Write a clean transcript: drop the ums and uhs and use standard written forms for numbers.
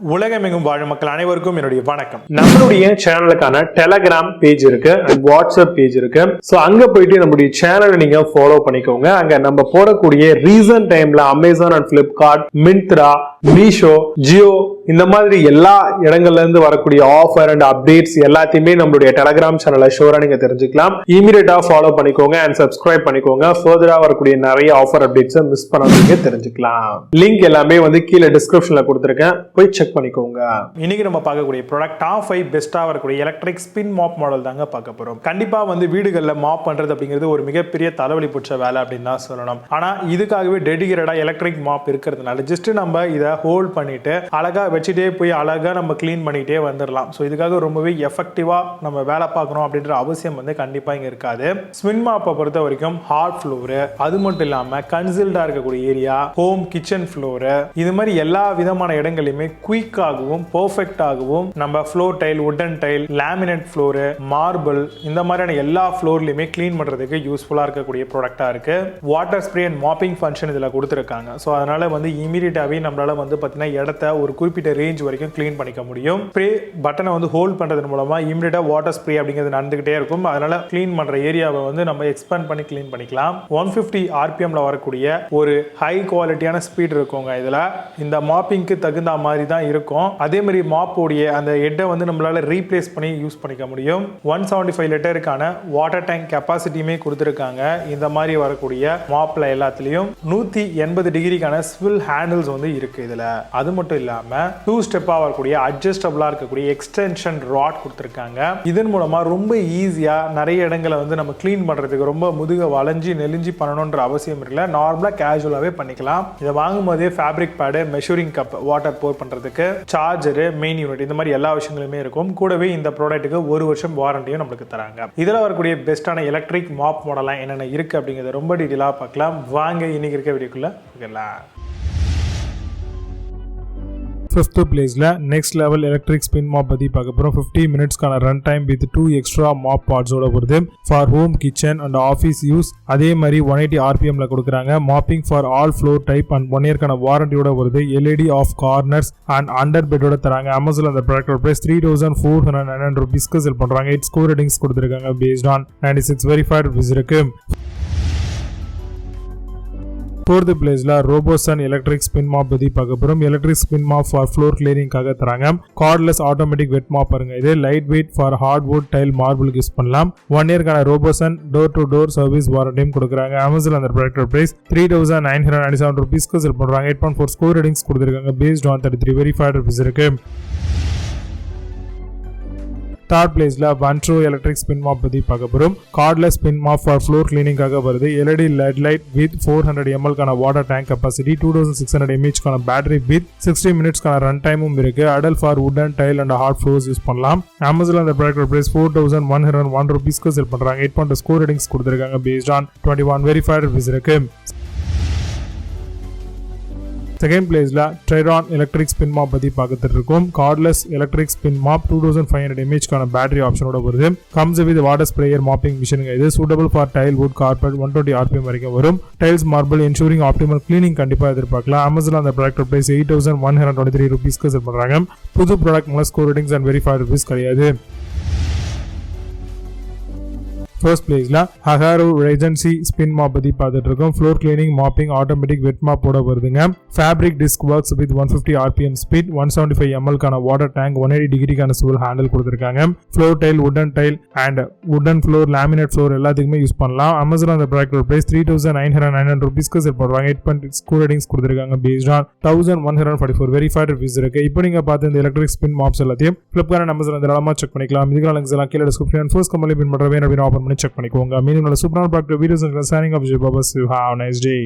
உலகமெங்கும் வாழும் மக்கள் அனைவருக்கும் என்னுடைய வணக்கம். நம்மளுடைய சேனலுக்கான டெலகிராம் பேஜ் இருக்கு அண்ட் வாட்ஸ்அப் பேஜ் இருக்கு. சோ அங்க போயிட்டு நம்மளுடைய சேனலை நீங்க ஃபாலோ பண்ணிக்கோங்க. அங்க நம்ம போடக்கூடிய ரீசன்ட் டைம்ல Amazon and Flipkart, Myntra, Meesho, Jio இந்த மாதிரி எல்லா இடங்கள்ல இருந்து வரக்கூடிய ஆஃபர் அண்ட் அப்டேட்ஸ் எல்லாத்தையுமே நம்மளுடைய டெலகிராம் சேனல்ல ஷோரா நீங்க தெரிஞ்சுக்கலாம். இமீடியட்டா ஃபாலோ பண்ணிக்கோங்க அண்ட் சப்ஸ்கிரைப் பண்ணிக்கோங்க. ஃபர்தரா வரக்கூடிய நிறைய ஆஃபர் அப்டேட்ஸ் மிஸ் பண்ணாதீங்க, தெரிஞ்சுக்கலாம். லிங்க் எல்லாமே கீழே டிஸ்கிரிப்ஷன்ல கொடுத்திருக்கேன், போய் செக் பண்ணிக்கோங்க. இன்னைக்கு நம்ம பார்க்கக்கூடிய ப்ராடக்ட் டாப் 5 பெஸ்டா வரக்கூடிய எலக்ட்ரிக் ஸ்பின் மாப் மாடல் தாங்க பார்க்க போறோம். கண்டிப்பா வீடுகள்ல மாப் பண்றது அப்படிங்கிறது ஒரு மிகப்பெரிய தலைவலி பிடிச்ச வேலை அப்படின்னு தான் சொல்லணும். ஆனா இதுக்காகவே டெடிகேட்டடா எலக்ட்ரிக் மாப் இருக்கிறதுனால ஜஸ்ட் நம்ம இதை ஹோல்ட் பண்ணிட்டு அழகா வச்சுட்டே போய் அழகா நம்ம கிளீன் பண்ணிட்டே வந்துடலாம். ஸோ இதுக்காக ரொம்பவே எஃபெக்டிவா நம்ம வேலை பார்க்கணும் அப்படின்ற அவசியம் கண்டிப்பா இங்க இருக்காது. ஸ்பின் மாப்பை பொறுத்த வரைக்கும் ஹார்ட் ஃப்ளோர், அது மட்டும் இல்லாம கன்சில்டா இருக்கக்கூடிய ஏரியா, ஹோம் கிச்சன் ஃப்ளோர், இது மாதிரி எல்லா விதமான இடங்களையுமே குயிக்காகவும் பெர்ஃபெக்டாகவும் நம்ம ஃப்ளோர் டைல், வுடன் டைல், லேமினேட் ஃப்ளோர், மார்பிள் இந்த மாதிரியான எல்லா ஃப்ளோர்லயுமே கிளீன் பண்றதுக்கு யூஸ்ஃபுல்லா இருக்கக்கூடிய ப்ராடக்டா இருக்கு. Water spray and mopping function இதுல கொடுத்திருக்காங்க. ஸோ அதனால இமீடியட்டாவே நம்மளால பார்த்தீங்கன்னா இடத்த ஒரு குறிப்பிட்ட ரேஞ்ச் வரைக்கும் கிளீன் பண்ணிக்க முடியும். ஸ்ப்ரே பட்டனை ஹோல்ட் பண்றது மூலமா இமீடியட்டா வாட்டர் ஸ்ப்ரே அப்படிங்கிறது நடந்துகிட்டே இருக்கும். அதனால கிளீன் பண்ற ஏரியாவை நம்ம எக்ஸ்பேண்ட் பண்ணி கிளீன் பண்ணிக்கலாம். 150 RPMல வரக்கூடிய ஒரு ஹை குவாலிட்டியான ஸ்பீட் இருக்குங்க. இதுல இந்த மாப்பிங்க்கு தகுந்த மாதிரி தான் இருக்கும். அதே மாதிரி மாப்போடைய அந்த ஹெட்டை நம்மளால ரீப்ளேஸ் பண்ணி யூஸ் பண்ணிக்க முடியும். 175 லிட்டருக்கான வாட்டர் டேங்க் கெப்பாசிட்டியுமே கொடுத்திருக்காங்க. இந்த மாதிரி வரக்கூடிய மாப்ல எல்லாத்துலயும் 180 டிகிரிக்கான ஸ்வில் ஹேண்டில்ஸ் இருக்கு இதுல. அது மட்டும் இல்லாம 2 ஸ்டெப்பா வரக்கூடிய அட்ஜஸ்டபிளா இருக்கக்கூடிய எக்ஸ்டென்ஷன் ராட் கொடுத்திருக்காங்க. இதன் மூலமா ரொம்ப ஈஸியா நிறைய இடங்களை நம்ம கிளீன் பண்றதுக்கு ரொம்ப முதுக வளைஞ்சி நெலிஞ்சி பண்ணணும்ன்ற அவசியம் இல்லை. நார்மலா கேஷுவலாவே பண்ணிக்கலாம். இதை வாங்கும் போதே fabric pad, measuring cup, water pour பண்றதுக்கு, சார்ஜர், மெயின் யூனிட் இந்த மாதிரி எல்லா விஷயங்களுமே இருக்கும். கூடவே இந்த ப்ராடக்ட்டுக்கு 1 வருஷம் வாரண்டியும் நம்மளுக்கு தராங்க. இதுல வரக்கூடிய பெஸ்டான எலக்ட்ரிக் மாப் மாடலாம் என்னென்ன இருக்கு அப்படிங்கறத ரொம்ப டீடைலா பார்க்கலாம். வாங்க இன்னைக்கு இருக்க வீடியோக்குள்ள போகலாம். Fifth பிளேஸ்ல next level electric spin mop பத்தி பார்க்க போறோம். 50 மினிட்ஸ்க்கான run time with 2 extra mop பார்ட்ஸோட வருது. For home kitchen and office use. அதே மாதிரி 180 RPMல கொடுக்குறாங்க. Mopping for all floor type and 1 இயர்க்கான வாரண்டியோட வருது. LED of corners and under பெட்டோட தராங்க. அமேசான் அந்த ப்ராடக்ட் பிரைஸ் 3499 ரூபீஸ்க்கு செல் பண்றாங்க. 8 ஸ்கோர் ரேட்டிங்ஸ் கொடுத்திருக்காங்க பேஸ்ட் ஆன் 96 வெரிஃபைட் ரிவ்யூஸ் இருக்கு. Fourth பிளேஸ்ல ரோபோசன் எலக்ட்ரிக் ஸ்பின் மாப் பத்தி பார்க்க போறோம். Electric spin mop for floor கிளீனிங்காக தராங்க. கார்ட்லெஸ் ஆட்டோமேட்டிக் வெட் மாப் பாருங்க. இது light weight for hardwood tile மார்பிளுக்கு யூஸ் பண்ணலாம். 1 இயர்க்கான ரோபோசன் டோர் டு டோர் சர்வீஸ் வாரண்டியும் கொடுக்குறாங்க. அமேசான் அந்த ப்ராடக்ட் பிரைஸ் 3997 ரூபீஸ்க்கு செல் பண்றாங்க. 8.4 ஸ்கோர் ரேட்டிங்ஸ் கொடுத்திருக்காங்க பேஸ்ட் ஆன் 33 வெரிஃபைட் ரிவ்யூஸ் இருக்கு. தேர்ட் பிளேஸ்ல வன்ட்ரோ எலக்ட்ரிக் ஸ்பின் மாப் பத்தி பார்க்க போறோம். Cordless spin mop for floor கிளீனிங்காக வருது. LED LED light with 400 ml கான வாட்டர் டேங்க் கெப்பாசிட்டி, 2600 mAh கான பேட்டரி வித் 60 மினிட்ஸ் கான ரன் டைமும் இருக்கு. Ideal for wooden tile and hard floors use பண்ணலாம். அமேசான் அந்த ப்ராடக்ட் பிரைஸ் 4101 ரூபீஸ்க்கு செல் பண்றாங்க. 8.2 ஸ்கோர் ரேட்டிங்ஸ் கொடுத்திருக்காங்க பேஸ்ட் ஆன் 21 வெரிஃபைட் ரிவ்யூஸ் இருக்கு. செகண்ட் பிளேஸ்ல ட்ரைரான் எலக்ட்ரிக் ஸ்பின் மாப் பத்தி பார்த்துட்டு இருக்கோம். Cordless electric spin mop 2500 mAh கான பேட்டரி ஆப்ஷனோட வருது. Comes with water sprayer mopping machine. இது suitable for tile, wood, carpet. 120 RPM வரைக்கும் வரும். Tiles, marble ensuring optimal cleaning கண்டிப்பா எதிர்பார்க்கலாம். அமேசான் அந்த ப்ராடக்ட் பிரைஸ் 8123 ரூபீஸ்க்கு செல் பண்றாங்க. புது ப்ராடக்ட் மூலம் score ratings and verified reviews கிடையாது. ஃபர்ஸ்ட் பிளேஸ்ல ஹகாரோ ரெஜென்சி ஸ்பின் மாப் பத்தி பார்த்துட்டு இருக்கோம். ஃப்ளோர் கிளீனிங், மாப்பிங், ஆட்டோமேட்டிக் வெட் மாப்போட வருதுங்க. Fabric disk works with 150 RPM speed, 175 ml கான வாட்டர் டேங்க், 180 டிகிரிக்கான ஸ்வில் ஹேண்டில் கொடுத்திருக்காங்க. ஃப்ளோர் டைல், வுடன் டைல் அண்ட் வுடன் ஃப்ளோர், லேமினேட் ஃப்ளோர் எல்லாத்துக்குமே யூஸ் பண்ணலாம். அமேசான் அந்த ப்ராடக்ட் பிரைஸ் 3999 ரூபீஸ்க்கு செல் பண்றாங்க. 8.6 ஸ்கோர் ரேட்டிங்ஸ் கொடுத்திருக்காங்க பேஸ்ட் ஆன் 1144 வெரிஃபைட் ரிவ்யூஸ் இருக்கு. இப்போ நீங்க பார்த்த இந்த எலக்ட்ரிக் ஸ்பின் மாப்ஸ் எல்லாத்தையும் ஃபிளிப்கார்ட், அமேசான் தாராளமா செக் பண்ணிக்கலாம். இதுக்கான லிங்க்ஸ் எல்லாம் கீழே டிஸ்கிரிப்ஷன் ஃபர்ஸ்ட் கமெண்ட்ல பின் பண்றவே அப்படின்னு ஓபன் செக் பண்ணிக்கோங்க. மீண்டும் நல்ல சூப்பரான product videos signing off Jai Baba. Have a nice day.